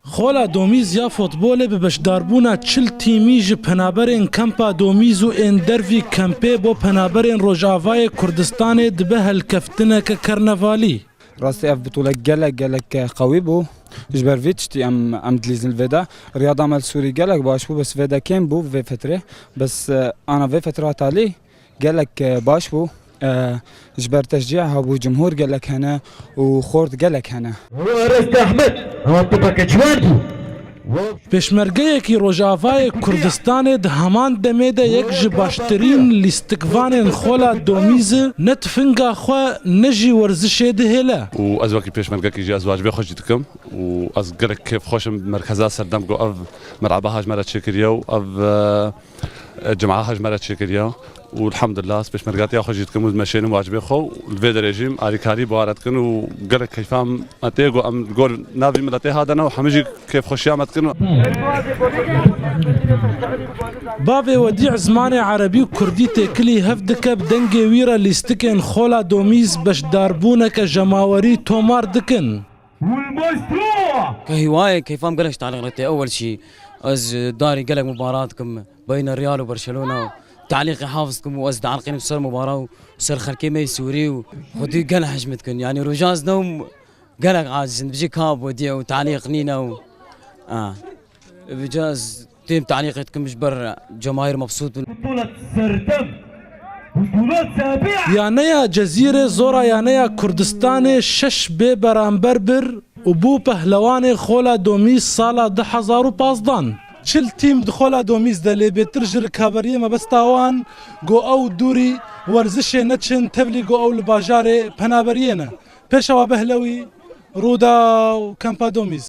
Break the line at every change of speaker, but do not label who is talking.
خولا دومیز یا فوتبال به بشداربونا 40 تیمی ج پنابرین کمپا دومیز و اندروی کمپی بو پنابرین روجاوای کردستان دبه هلکفتنه که کرنوالی
راستی اف بطولة جلك قوي بو جبر فيتشتي ام دليزن الفيدا رياضة مال سوري جلك باش بو بس فيدا كين بو في فترة بس انا في فترة تالي جلك باش بو جبر تشجيعها بو جمهور جلك هنا وخورد جلك هنا
ورست احمد هو طبك جوان
پشمرگه کی روجاوای کردستان ده همان دمه ده یک جباشترین لیستکوان خولا دومیز نتفنگا خو نجی ورزش ده هلا
و از وقتی پشمرگه کی ازواج به خوش دکم و از گرک کیف خوشم مرکزات سردم گو اف مرعبه هاج مرات شکریه و اف جمعه هاج مرات شکریه والحمد لله پشمرگات یا خوش دکم و مشین واجبه خو الفيد رژیم آریکاری بوارد کن و گرک کیفام اتیگو ام گول ناوی ملته هادنا و همه كيف خوشيامت كنو
بابي وديع زمان عربي وكردي تكلي هفدك بدنجي ويرا ليستكن خولا دوميز باش داربونك جماوري تومار دكن
والمشروع
كهواية كيفام قالك تعليقتي أول شيء أز داري قالك مباراتكم بين الريال وبرشلونة تعليقي حافظكم وأز تعليقين بصير مباراة وصير خلكيمي سوري وخدي قال حجمتكم يعني رجاز نوم قالك عاجز بيجي كاب وديع وتعليق نينا بجاز تيم تعليقتكم جبر جماهير مبسوط
بطولة سردم بطولة سابعة
يعني يا جزيرة زورا يعني يا كردستان شش بي برانبر بر وبو پهلوان خولا دومیز سالا 2015 چل تیم دخولا دومیز دلی بهتر جر کابریه ما بس تاوان گو او دوری ورزش نچن تبلی گو او لباجار پنابریه نه پیشوا بهلوی رودا و کمپا دومیز